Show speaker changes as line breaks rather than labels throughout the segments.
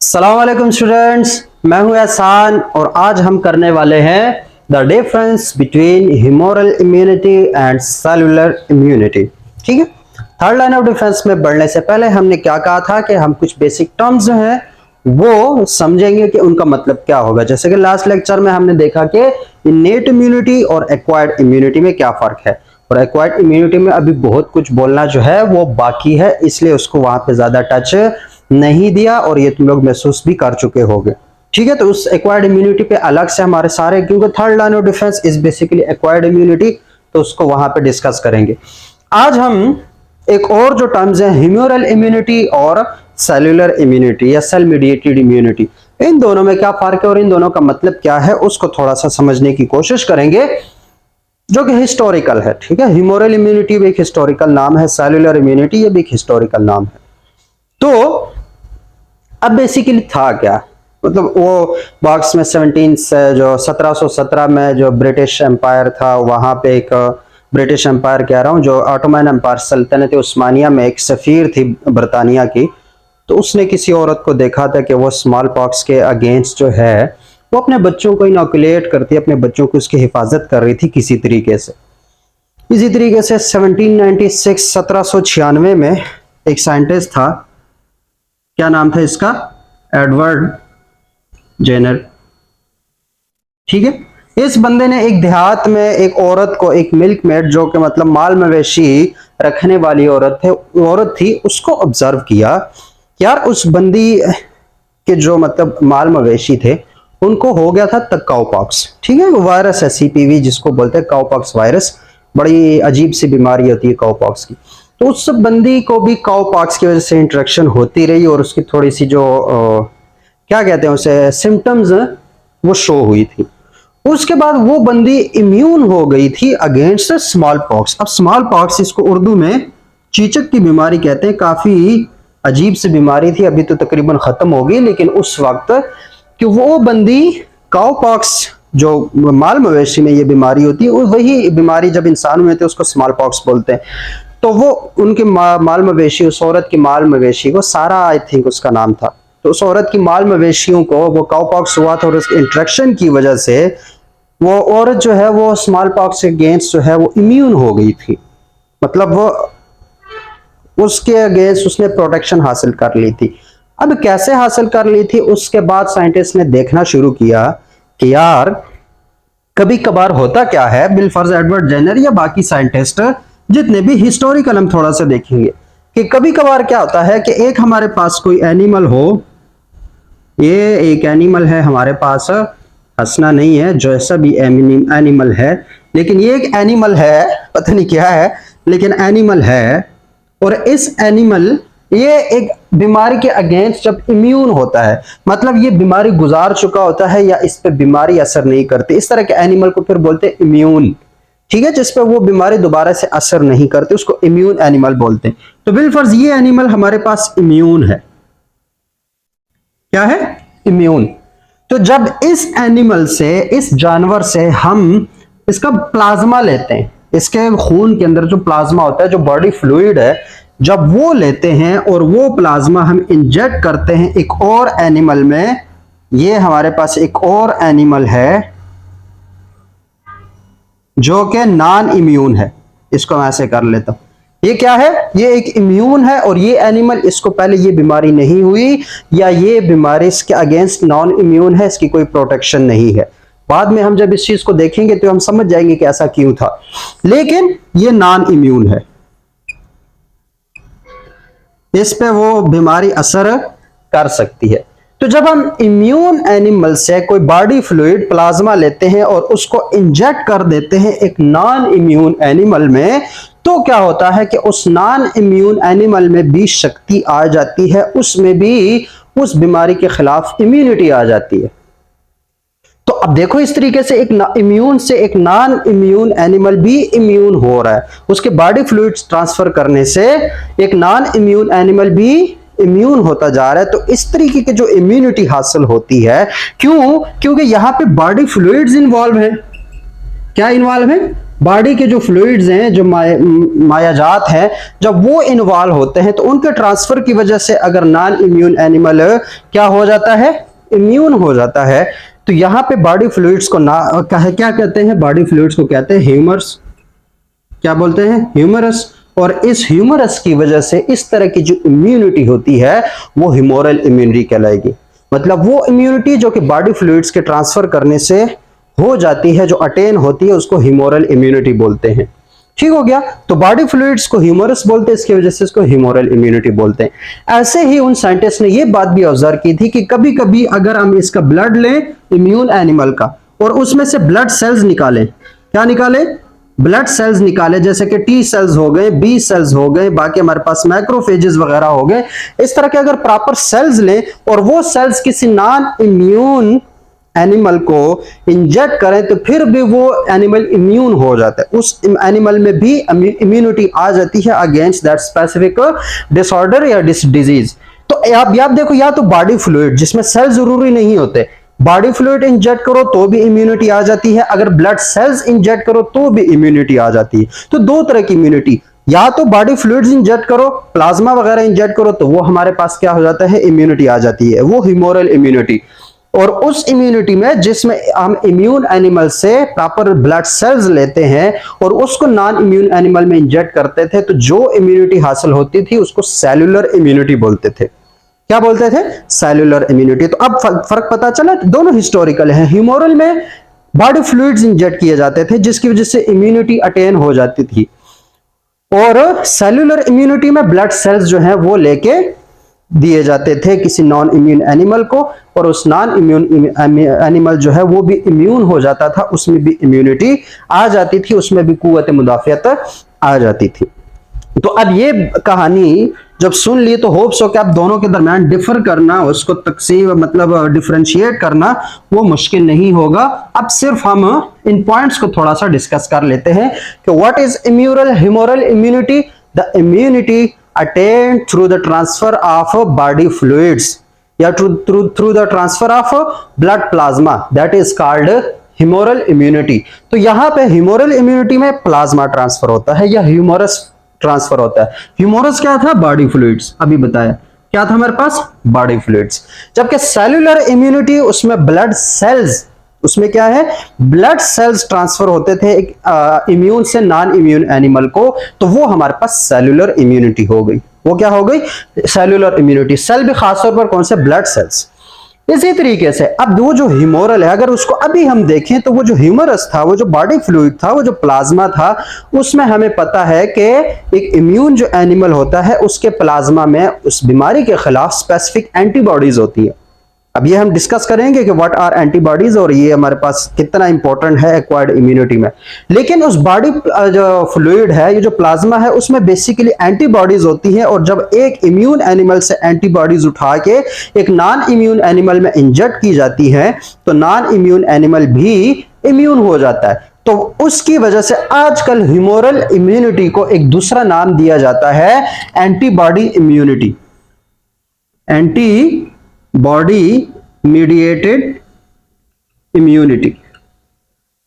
अस्सलाम वालेकुम स्टूडेंट्स, मैं हूं एहसान और आज हम करने वाले हैं the difference between humoral immunity and cellular immunity. ठीक है, थर्ड लाइन ऑफ डिफेंस में बढ़ने से पहले हमने क्या कहा था कि हम कुछ बेसिक टर्म्स जो हैं वो समझेंगे कि उनका मतलब क्या होगा। जैसे कि लास्ट लेक्चर में हमने देखा कि इनेट इम्यूनिटी और एक्वायर्ड इम्यूनिटी में क्या फर्क है, और एक्वायर्ड इम्यूनिटी में अभी बहुत कुछ बोलना जो है वो बाकी है, इसलिए उसको वहां पे ज्यादा टच नहीं दिया और ये तुम लोग महसूस भी कर चुके होंगे। ठीक है, तो उस एक्वायर्ड इम्यूनिटी पे अलग से हमारे सारे, क्योंकि third line of defence is basically acquired immunity, तो उसको वहां पे डिस्कस करेंगे। आज हम एक और जो टर्म्स हैं ह्यूमरल इम्यूनिटी और सेलुलर इम्यूनिटी या सेल मीडिएटेड इम्यूनिटी, इन दोनों में क्या फर्क है और इन दोनों का मतलब क्या है उसको थोड़ा सा समझने की कोशिश करेंगे, जो कि हिस्टोरिकल है। ठीक है, ह्यूमरल इम्यूनिटी भी एक हिस्टोरिकल नाम है, सेलुलर इम्यूनिटी ये भी एक हिस्टोरिकल नाम है। तो अब बेसिकली था क्या, मतलब वो बॉक्स में 1717 में जो ब्रिटिश एम्पायर था, वहां पे एक ब्रिटिश एम्पायर कह रहा हूँ, जो ऑटोमन एम्पायर सल्तनत उस्मानिया में एक सफीर थी बरतानिया की, तो उसने किसी औरत को देखा था कि वो स्मॉल पॉक्स के अगेंस्ट जो है वो अपने बच्चों को इनोकुलेट करती, अपने बच्चों की उसकी हिफाजत कर रही थी किसी तरीके से। इसी तरीके से 1796 में एक साइंटिस्ट था, क्या नाम था इसका, एडवर्ड जेनर। ठीक है, इस बंदे ने एक देहात में एक औरत को, एक मिल्क मेड जो कि मतलब माल मवेशी रखने वाली औरत थी, उसको ऑब्जर्व किया। यार उस बंदी के जो मतलब माल मवेशी थे उनको हो गया था काउपॉक्स। ठीक है, वायरस है सीपीवी जिसको बोलते हैं काउपॉक्स वायरस, बड़ी अजीब सी बीमारी होती है काउपॉक्स की। तो उस बंदी को भी काउपॉक्स की वजह से इंटरेक्शन होती रही और उसकी थोड़ी सी जो क्या कहते हैं उसे, सिम्टम्स वो शो हुई थी। उसके बाद वो बंदी इम्यून हो गई थी अगेंस्ट स्मॉल पॉक्स। अब स्मॉल पॉक्स, इसको उर्दू में चीचक की बीमारी कहते हैं, काफी अजीब सी बीमारी थी, अभी तो तकरीबन खत्म हो गई, लेकिन उस वक्त कि वो बंदी काउपॉक्स जो माल मवेशी में ये बीमारी होती है, वही बीमारी जब इंसान में होती है उसको स्मॉल पॉक्स बोलते हैं। तो वो उनके माल मवेशी, उस औरत की माल मवेशी को, सारा आई थिंक उसका नाम था, तो उस औरत की माल मवेशियों को वो काउपॉक्स हुआ था और उसके इंट्रैक्शन की वजह से वो औरत जो है वो स्मॉल पॉक्स के अगेंस्ट जो है वो इम्यून हो गई थी, मतलब वो उसके अगेंस्ट उसने प्रोटेक्शन हासिल कर ली थी। अब कैसे हासिल कर ली थी, उसके बाद साइंटिस्ट ने देखना शुरू किया कि यार कभी कभार होता क्या है, बिलफर्ज एडवर्ड जेनर या बाकी साइंटिस्ट जितने भी हिस्टोरिकल हम थोड़ा सा देखेंगे कि कभी कभार क्या होता है कि एक हमारे पास कोई एनिमल हो, ये एक एनिमल है हमारे पास, हंसना नहीं है, जैसा भी एनिमल है, लेकिन ये एक एनिमल है, पता नहीं क्या है लेकिन एनिमल है, और इस एनिमल ये एक बीमारी के अगेंस्ट जब इम्यून होता है, मतलब ये बीमारी गुजार चुका होता है या इस पे बीमारी असर नहीं करती, इस तरह के एनिमल को फिर बोलते हैं इम्यून। ठीक है, जिस पे वो बीमारी दोबारा से असर नहीं करती उसको इम्यून एनिमल बोलते हैं। तो बिलफर्ज ये एनिमल हमारे पास इम्यून है, क्या है, इम्यून। तो जब इस एनिमल से, इस जानवर से हम इसका प्लाज्मा लेते हैं, इसके खून के अंदर जो प्लाज्मा होता है, जो बॉडी फ्लूइड है, जब वो लेते हैं और वो प्लाज्मा हम इंजेक्ट करते हैं एक और एनिमल में, ये हमारे पास एक और एनिमल है जो कि नॉन इम्यून है, इसको मैं ऐसे कर लेता हूं, ये क्या है, ये एक इम्यून है और ये एनिमल, इसको पहले ये बीमारी नहीं हुई या ये बीमारी इसके अगेंस्ट नॉन इम्यून है, इसकी कोई प्रोटेक्शन नहीं है। बाद में हम जब इस चीज को देखेंगे तो हम समझ जाएंगे कि ऐसा क्यों था, लेकिन ये नॉन इम्यून है, इस पे वो बीमारी असर कर सकती है। तो जब हम इम्यून एनिमल से कोई बॉडी फ्लूइड प्लाज्मा लेते हैं और उसको इंजेक्ट कर देते हैं एक नॉन इम्यून एनिमल में, तो क्या होता है कि उस नॉन इम्यून एनिमल में भी शक्ति आ जाती है, उसमें भी उस बीमारी के खिलाफ इम्यूनिटी आ जाती है। तो अब देखो इस तरीके से एक इम्यून से एक नॉन इम्यून एनिमल भी इम्यून हो रहा है, उसके बॉडी फ्लूइड्स ट्रांसफर करने से एक नॉन इम्यून एनिमल भी इम्यून होता जा रहा है। तो इस तरीके की जो इम्यूनिटी हासिल होती है, क्यों, क्योंकि यहां पे बॉडी फ्लूइड्स इन्वॉल्व है। क्या इन्वॉल्व है, बॉडी के जो फ्लूइड्स हैं, जो मायाजात हैं, जब वो इन्वॉल्व होते हैं तो उनके ट्रांसफर की वजह से अगर नॉन इम्यून एनिमल क्या हो जाता है, इम्यून हो जाता है। तो यहां पे बॉडी फ्लूइड्स को क्या कहते हैं, बॉडी फ्लूइड्स को कहते हैं ह्यूमर्स। क्या बोलते हैं, ह्यूमरस। और इस ह्यूमरस की वजह से इस तरह की जो इम्यूनिटी होती है वो ह्यूमोरल इम्यूनिटी कहलाएगी। मतलब वो इम्यूनिटी जो कि बॉडी फ्लूइड्स के ट्रांसफर करने से हो जाती है, जो अटेन होती है, उसको ह्यूमोरल इम्यूनिटी बोलते हैं। ठीक हो गया। तो बॉडी फ्लूइड्स को ह्यूमरस बोलते हैं, इसकी वजह से इसको ह्यूमोरल इम्यूनिटी बोलते हैं। ऐसे ही उन साइंटिस्ट ने ये बात भी ऑब्जर्व की थी कि कभी कभी अगर हम इसका ब्लड लें इम्यून एनिमल का और उसमें से ब्लड सेल्स निकालें, क्या निकालें, ब्लड सेल्स निकाले, जैसे कि टी सेल्स हो गए, बी सेल्स हो गए, बाकी हमारे पास मैक्रोफेजेस वगैरह हो गए, इस तरह के अगर प्रॉपर सेल्स लें और वो सेल्स किसी नॉन इम्यून एनिमल को इंजेक्ट करें तो फिर भी वो एनिमल इम्यून हो जाता है, उस एनिमल में भी इम्यूनिटी आ जाती है अगेंस्ट दैट स्पेसिफिक डिसऑर्डर या डिजीज। तो आप देखो, या तो बॉडी फ्लूइड जिसमें सेल जरूरी नहीं होते, बॉडी फ्लूइड इंजेक्ट करो तो भी इम्यूनिटी आ जाती है, अगर ब्लड सेल्स इंजेक्ट करो तो भी इम्यूनिटी आ जाती है। तो दो तरह की इम्यूनिटी, या तो बॉडी फ्लूइड्स इंजेक्ट करो, प्लाज्मा वगैरह इंजेक्ट करो, तो वो हमारे पास क्या हो जाता है, इम्यूनिटी आ जाती है, वो ह्यूमोरल इम्यूनिटी। और उस इम्यूनिटी में जिसमें हम इम्यून एनिमल से प्रॉपर ब्लड सेल्स लेते हैं और उसको नॉन इम्यून एनिमल में इंजेक्ट करते थे, तो जो इम्यूनिटी हासिल होती थी उसको सेलुलर इम्यूनिटी बोलते थे। क्या बोलते थे, सेलुलर इम्यूनिटी। तो अब फर्क पता चला, दोनों हिस्टोरिकल है। ह्यूमोरल में बॉडी फ्लूइड्स इंजेक्ट किए जाते थे जिसकी वजह से इम्यूनिटी अटेन हो जाती थी, और सेलुलर इम्यूनिटी में ब्लड सेल्स जो हैं वो लेके दिए जाते थे किसी नॉन इम्यून एनिमल को, और उस नॉन इम्यून एनिमल जो है वो भी इम्यून हो जाता था, उसमें भी इम्यूनिटी आ जाती थी, उसमें भी कुव्वत मुदाफियत आ जाती थी। तो अब ये कहानी जब सुन ली तो होप्स हो कि आप दोनों के दरमियान डिफर करना, उसको तकसीम मतलब डिफरेंशिएट करना वो मुश्किल नहीं होगा। अब सिर्फ हम इन पॉइंट्स को थोड़ा सा डिस्कस कर लेते हैं कि what is humoral immunity. The immunity attained through the transfer of body fluids या through the transfer of blood plasma, that is called humoral immunity. तो यहां पे ह्यूमोरल इम्यूनिटी में प्लाज्मा ट्रांसफर होता है या ह्यूमरस ट्रांसफर होता है। ह्यूमरस क्या था, बॉडी फ्लूइड्स, अभी बताया क्या था हमारे पास, बॉडी फ्लूइड्स। जबकि सेलुलर इम्यूनिटी उसमें ब्लड सेल्स, उसमें क्या है, ब्लड सेल्स ट्रांसफर होते थे एक इम्यून से नॉन इम्यून एनिमल को, तो वो हमारे पास सेलुलर इम्यूनिटी हो गई। वो क्या हो गई, सेलुलर इम्यूनिटी। सेल भी खासतौर पर कौन से, ब्लड सेल्स। इसी तरीके से अब वो जो ह्यूमोरल है, अगर उसको अभी हम देखें तो वो जो ह्यूमरस था, वो जो बॉडी फ्लूइड था, वो जो प्लाज्मा था, उसमें हमें पता है कि एक इम्यून जो एनिमल होता है उसके प्लाज्मा में उस बीमारी के खिलाफ स्पेसिफिक एंटीबॉडीज होती है। अब ये हम डिस्कस करेंगे कि व्हाट आर एंटीबॉडीज और ये हमारे पास कितना इंपॉर्टेंट है एक्वायर्ड इम्यूनिटी में। लेकिन उस बॉडी जो फ्लूइड है, ये जो प्लाज्मा है, उसमें बेसिकली एंटीबॉडीज होती हैं, और जब एक इम्यून एनिमल से एंटीबॉडीज उठा के एक नॉन इम्यून एनिमल में इंजेक्ट की जाती है तो नॉन इम्यून एनिमल भी इम्यून हो जाता है। तो उसकी वजह से आजकल ह्यूमोरल इम्यूनिटी को एक दूसरा नाम दिया जाता है antibody immunity, anti body mediated immunity.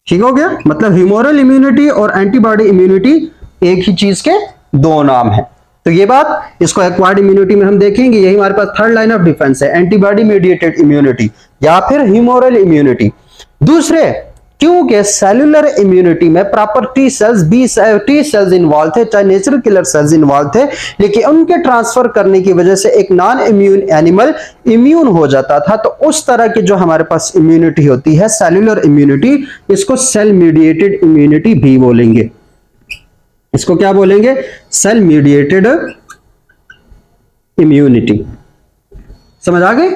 ठीक हो गया, मतलब ह्यूमोरल इम्यूनिटी और एंटीबॉडी इम्यूनिटी एक ही चीज के दो नाम है। तो ये बात, इसको एक्वायर्ड इम्यूनिटी में हम देखेंगे, यही हमारे पास थर्ड लाइन ऑफ डिफेंस है, एंटीबॉडी मीडिएटेड इम्यूनिटी या फिर ह्यूमोरल इम्यूनिटी। दूसरे, क्योंकि सेलुलर इम्यूनिटी में proper T cells, T cells involve थे, चाहे नेचुरल किलर सेल्स इन्वॉल्व थे, लेकिन उनके ट्रांसफर करने की वजह से एक नॉन इम्यून एनिमल इम्यून हो जाता था। तो उस तरह की जो हमारे पास इम्यूनिटी होती है सेलुलर इम्यूनिटी, इसको सेल मीडिएटेड इम्यूनिटी भी बोलेंगे। इसको क्या बोलेंगे, सेल मीडिएटेड इम्यूनिटी। समझ आ गई।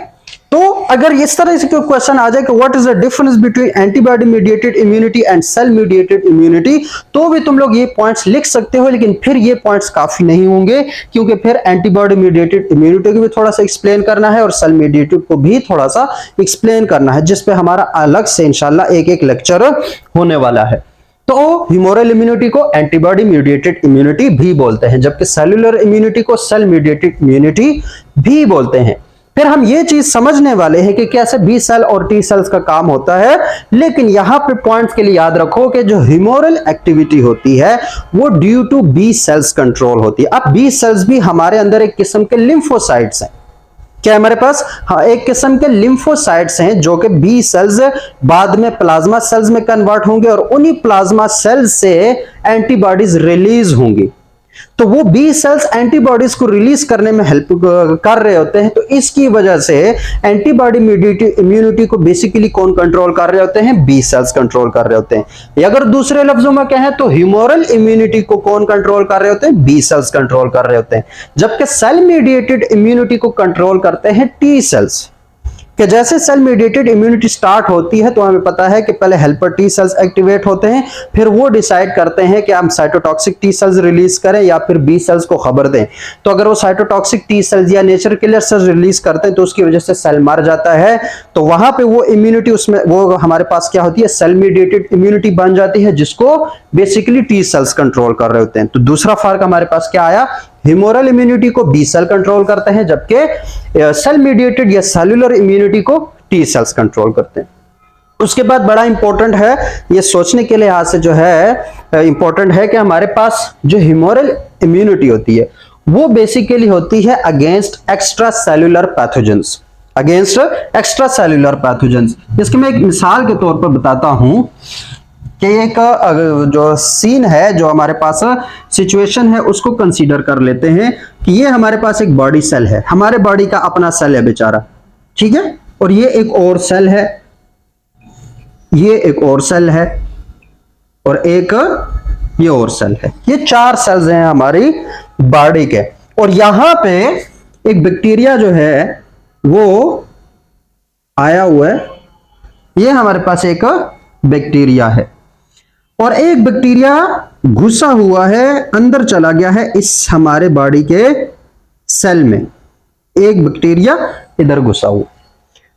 तो अगर इस तरह से कोई क्वेश्चन आ जाए कि what is the difference between antibody mediated immunity and cell mediated immunity, तो भी तुम लोग ये पॉइंट्स लिख सकते हो, लेकिन फिर ये पॉइंट्स काफी नहीं होंगे, क्योंकि फिर एंटीबॉडी मीडिएटेड इम्यूनिटी को भी थोड़ा सा एक्सप्लेन करना है और सेल मीडिएटेड को भी थोड़ा सा एक्सप्लेन करना है, जिसपे हमारा अलग से इंशाल्लाह एक एक लेक्चर होने वाला है। तो ह्यूमोरल इम्यूनिटी को एंटीबॉडी मीडिएटेड इम्यूनिटी भी बोलते हैं, जबकि सेलुलर इम्यूनिटी को सेल मीडिएटेड इम्यूनिटी भी बोलते हैं। फिर हम ये चीज समझने वाले हैं कि कैसे बी सेल और टी सेल्स का काम होता है। लेकिन यहां पे पॉइंट्स के लिए याद रखो कि जो ह्यूमोरल एक्टिविटी होती है वो due to B cells control होती है। अब बी सेल्स भी हमारे अंदर एक किस्म के लिम्फोसाइट्स हैं। क्या हमारे पास, हाँ, एक किस्म के लिम्फोसाइट्स हैं जो कि बी सेल्स बाद में प्लाज्मा सेल्स में कन्वर्ट होंगे और उन्हीं प्लाज्मा सेल्स से एंटीबॉडीज रिलीज होंगी। तो वो बी सेल्स एंटीबॉडीज को रिलीज करने में हेल्प कर रहे होते हैं। तो इसकी वजह से एंटीबॉडी मेडिएटेड इम्यूनिटी को बेसिकली कौन कंट्रोल कर रहे होते हैं? बी सेल्स कंट्रोल कर रहे होते हैं। अगर दूसरे लफ्जों में कहें तो ह्यूमोरल इम्यूनिटी को कौन कंट्रोल कर रहे होते हैं? बी सेल्स कंट्रोल कर रहे होते हैं। जबकि सेल मेडिएटेड इम्यूनिटी को कंट्रोल करते हैं टी सेल्स। कि जैसे सेल मेडिएटेड इम्यूनिटी स्टार्ट होती है तो हमें पता है कि पहले हेल्पर टी सेल्स एक्टिवेट होते हैं, फिर वो डिसाइड करते हैं कि हम साइटोटॉक्सिक टी सेल्स रिलीज करें या फिर बी सेल्स को खबर दें। तो अगर वो साइटोटॉक्सिक टी सेल्स या नेचर किलर सेल्स रिलीज करते हैं तो उसकी वजह से सेल मर जाता है। तो वहां पे वो इम्यूनिटी, उसमें वो हमारे पास क्या होती है? सेल मेडिएटेड इम्यूनिटी बन जाती है, जिसको बेसिकली टी सेल्स कंट्रोल कर रहे होते हैं। तो दूसरा फर्क हमारे पास क्या आया? ह्यूमोरल इम्यूनिटी को बी सेल कंट्रोल करते हैं, जबकि सेल मीडिएटेड या सेलुलर इम्यूनिटी को टी सेल्स कंट्रोल करते हैं। उसके बाद बड़ा इंपॉर्टेंट है, ये सोचने के लिहाज से जो है इंपॉर्टेंट है कि हमारे पास जो ह्यूमोरल इम्यूनिटी होती है वो बेसिकली होती है against extra cellular pathogens, against extra cellular pathogens. इसकी मैं एक मिसाल के तौर पर बताता हूं कि एक जो सीन है, जो हमारे पास सिचुएशन है, उसको कंसीडर कर लेते हैं कि ये हमारे पास एक बॉडी सेल है, हमारे बॉडी का अपना सेल है बेचारा, ठीक है, और ये एक और सेल है, ये एक और सेल है, और एक ये और सेल है। ये 4 सेल्स हैं हमारी बॉडी के। और यहां पे एक बैक्टीरिया जो है वो आया हुआ है, ये हमारे पास एक बैक्टीरिया है, और एक बैक्टीरिया घुसा हुआ है, अंदर चला गया है इस हमारे बॉडी के सेल में। एक बैक्टीरिया इधर घुसा हुआ।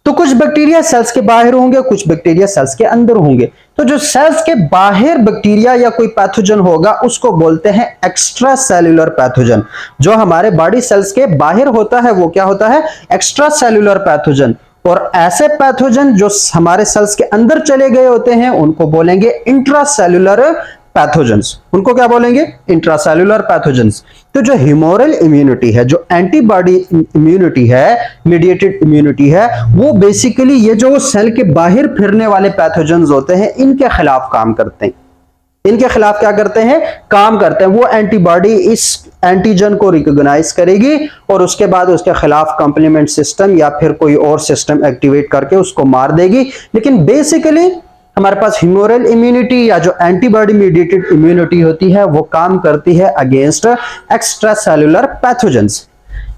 तो कुछ बैक्टीरिया सेल्स के बाहर होंगे, कुछ बैक्टीरिया सेल्स के अंदर होंगे। तो जो सेल्स के बाहर बैक्टीरिया या कोई पैथोजन होगा उसको बोलते हैं एक्स्ट्रा सेल्यूलर पैथोजन। जो हमारे बॉडी सेल्स के बाहर होता है वो क्या होता है? Extra cellular pathogen. और ऐसे पैथोजन जो हमारे सेल्स के अंदर चले गए होते हैं उनको बोलेंगे इंट्रासेल्यूलर पैथोजेंस। उनको क्या बोलेंगे? Intracellular pathogens. तो जो ह्यूमोरल इम्यूनिटी है, जो एंटीबॉडी इम्यूनिटी है, मीडिएटेड इम्यूनिटी है, वो बेसिकली ये जो सेल के बाहर फिरने वाले पैथोजेंस होते हैं इनके खिलाफ काम करते हैं। इनके खिलाफ क्या करते हैं? काम करते हैं। वो एंटीबॉडी इस एंटीजन को रिकॉग्नाइज करेगी और उसके बाद उसके खिलाफ कॉम्प्लीमेंट सिस्टम या फिर कोई और सिस्टम एक्टिवेट करके उसको मार देगी। लेकिन बेसिकली हमारे पास ह्यूमोरल इम्यूनिटी या जो एंटीबॉडी मीडिएटेड इम्यूनिटी होती है वो काम करती है अगेंस्ट एक्स्ट्रा सेल्यूलर पैथोजेंस।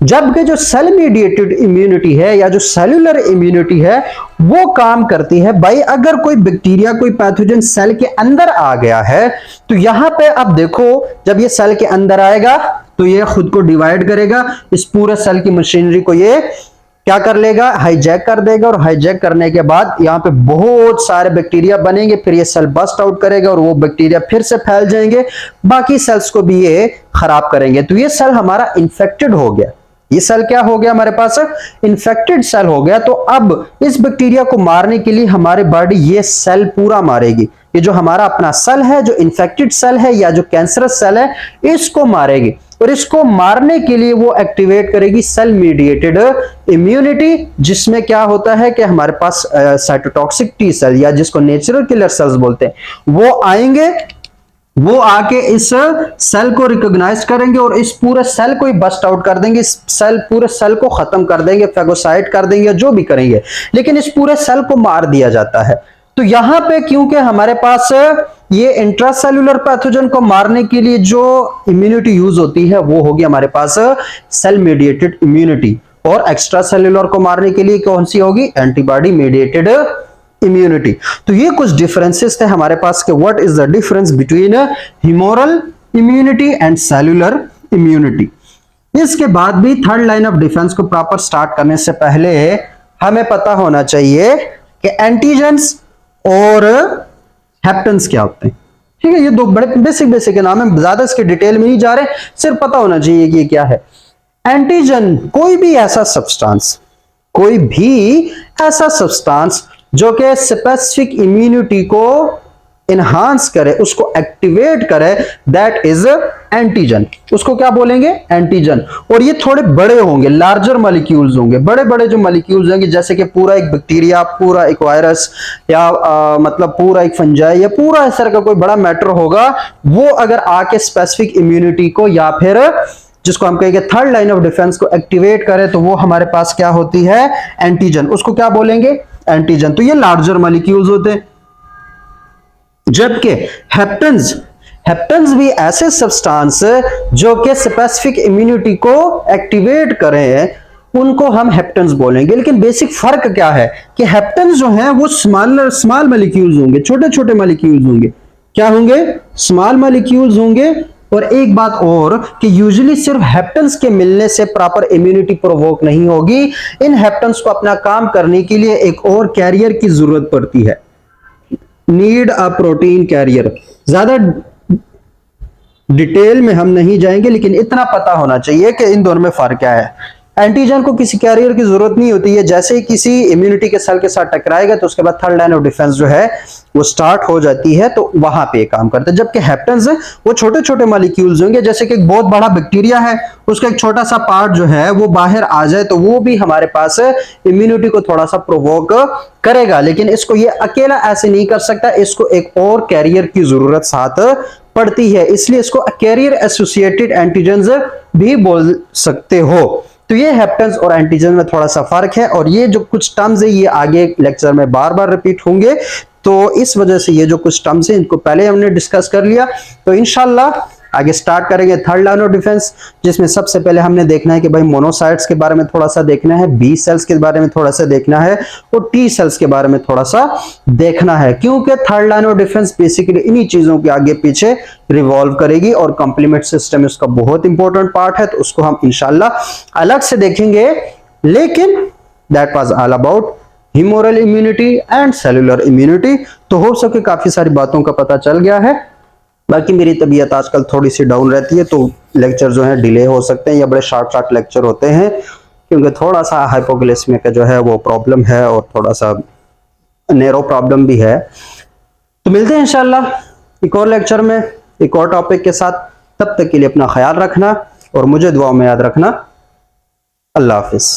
जबकि जो सेल मीडिएटेड इम्यूनिटी है या जो सेलुलर इम्यूनिटी है वो काम करती है भाई, अगर कोई बैक्टीरिया, कोई पैथोजन सेल के अंदर आ गया है तो यहां पे अब देखो, जब ये सेल के अंदर आएगा तो ये खुद को डिवाइड करेगा, इस पूरे सेल की मशीनरी को ये क्या कर लेगा? हाईजैक कर देगा, और हाईजैक करने के बाद यहाँ पे बहुत सारे बैक्टीरिया बनेंगे, फिर ये सेल बस्ट आउट करेगा और वो बैक्टीरिया फिर से फैल जाएंगे, बाकी सेल्स को भी ये खराब करेंगे। तो ये सेल हमारा इंफेक्टेड हो गया। ये सेल क्या हो गया? हमारे पास इंफेक्टेड सेल हो गया। तो अब इस बैक्टीरिया को मारने के लिए हमारी बॉडी ये सेल पूरा मारेगी। ये जो हमारा अपना सेल है, जो इंफेक्टेड सेल है या जो कैंसरस सेल है, इसको मारेगी। और इसको मारने के लिए वो एक्टिवेट करेगी सेल मीडिएटेड इम्यूनिटी, जिसमें क्या होता है कि हमारे पास साइटोटॉक्सिक टी सेल या जिसको नेचुरल किलर सेल्स बोलते हैं, वो आएंगे, वो आके इस सेल को रिकॉग्नाइज करेंगे और इस पूरे सेल को ही बस्ट आउट कर देंगे, इस पूरे सेल को खत्म कर देंगे, फेगोसाइट कर देंगे, जो भी करेंगे, लेकिन इस पूरे सेल को मार दिया जाता है। तो यहां पे क्योंकि हमारे पास ये इंट्रासेल्यूलर पैथोजन को मारने के लिए जो इम्यूनिटी यूज होती है वो होगी हमारे पास सेल मीडिएटेड इम्यूनिटी, और एक्स्ट्रा सेल्यूलर को मारने के लिए कौन सी होगी? Antibody mediated immunity. तो ये कुछ डिफरेंसेस थे हमारे पास कि what is the difference between humoral immunity and cellular immunity. इसके बाद भी थर्ड लाइन ऑफ डिफेंस को प्रॉपर स्टार्ट करने से पहले हमें पता होना चाहिए कि एंटीजेंस और हैप्टेंस क्या होते हैं। ठीक है, ये दो बड़े बेसिक के नाम है, ज्यादा इसके डिटेल में नहीं जा रहे, सिर्फ पता होना चाहिए कि ये क्या है। एंटीजन कोई भी ऐसा सब्सटेंस कोई भी ऐसा सब्सटेंस जो कि स्पेसिफिक इम्यूनिटी को इनहांस करे, उसको एक्टिवेट करे, दैट इज एंटीजन। उसको क्या बोलेंगे? एंटीजन। और ये थोड़े बड़े होंगे, लार्जर मॉलिक्यूल्स होंगे, बड़े बड़े जो मॉलिक्यूल्स होंगे, जैसे कि पूरा एक बैक्टीरिया, पूरा एक वायरस, या मतलब पूरा एक फंजाई, या पूरा इस तरह का कोई बड़ा मैटर होगा, वो अगर आके स्पेसिफिक इम्यूनिटी को या फिर जिसको हम कहेंगे थर्ड लाइन ऑफ डिफेंस को एक्टिवेट करे, तो वो हमारे पास क्या होती है? एंटीजन। उसको क्या बोलेंगे? एंटीजन। तो ये लार्जर मॉलिक्यूल्स होते हैं। जबकि हेप्टेन्स, हेप्टेन्स भी ऐसे सब्सटेंस जो कि स्पेसिफिक इम्यूनिटी को एक्टिवेट करें, उनको हम हेप्टेन्स बोलेंगे। लेकिन बेसिक फर्क क्या है कि हेप्टेन्स जो हैं वो स्मॉल मॉलिक्यूल्स होंगे, छोटे छोटे मॉलिक्यूल्स होंगे। क्या होंगे? स्मॉल मॉलिक्यूल्स होंगे। और एक बात और कि यूजुअली सिर्फ हेप्टेन्स के मिलने से प्रॉपर इम्यूनिटी प्रोवोक नहीं होगी। इन हेप्टेन्स को अपना काम करने के लिए एक और कैरियर की जरूरत पड़ती है। Need a protein carrier. ज्यादा डिटेल में हम नहीं जाएंगे, लेकिन इतना पता होना चाहिए कि इन दोनों में फर्क क्या है। एंटीजन को किसी कैरियर की जरूरत नहीं होती है। जैसे ही किसी इम्यूनिटी के सेल के साथ टकराएगा तो उसके बाद थर्ड लाइन ऑफ डिफेंस जो है वो स्टार्ट हो जाती है, तो वहां पे काम करते हैं। जबकि हेप्टेन्स वो छोटे छोटे मॉलिक्यूल्स होंगे, जैसे कि एक बहुत बड़ा बैक्टीरिया है, उसका एक छोटा सा पार्ट जो है वो बाहर आ जाए तो वो भी हमारे पास इम्यूनिटी को थोड़ा सा प्रोवोक करेगा। लेकिन इसको ये अकेला ऐसे नहीं कर सकता, इसको एक और कैरियर की जरूरत साथ पड़ती है, इसलिए इसको कैरियर एसोसिएटेड एंटीजन्स भी बोल सकते हो। तो ये हेप्टेन्स और एंटीजन में थोड़ा सा फर्क है, और ये जो कुछ टर्म्स है ये आगे लेक्चर में बार बार रिपीट होंगे, तो इस वजह से ये जो कुछ टर्म्स है इनको पहले हमने डिस्कस कर लिया। तो इंशाल्लाह आगे स्टार्ट करेंगे थर्ड लाइन ऑफ डिफेंस, जिसमें सबसे पहले हमने देखना है कि भाई मोनोसाइट्स के बारे में थोड़ा सा देखना है, बी सेल्स के बारे में थोड़ा सा देखना है, और टी सेल्स के बारे में थोड़ा सा देखना है, क्योंकि third line of defence basically इन्हीं चीजों के आगे पीछे रिवॉल्व करेगी, और कंप्लीमेंट सिस्टम इसका बहुत इंपॉर्टेंट पार्ट है, तो उसको हम इंशाल्लाह अलग से देखेंगे। लेकिन that was all about humoral immunity and cellular immunity. तो हो सके काफी सारी बातों का पता चल गया है। बाकी मेरी तबीयत आजकल थोड़ी सी डाउन रहती है, तो लेक्चर जो है डिले हो सकते हैं, या बड़े शॉर्ट शॉर्ट लेक्चर होते हैं, क्योंकि थोड़ा सा हाइपोग्लिसेमिया का जो है वो प्रॉब्लम है, और थोड़ा सा नेरो प्रॉब्लम भी है। तो मिलते हैं इंशाल्लाह एक और लेक्चर में एक और टॉपिक के साथ। तब तक के लिए अपना ख्याल रखना और मुझे दुआ में याद रखना। अल्लाह हाफिज।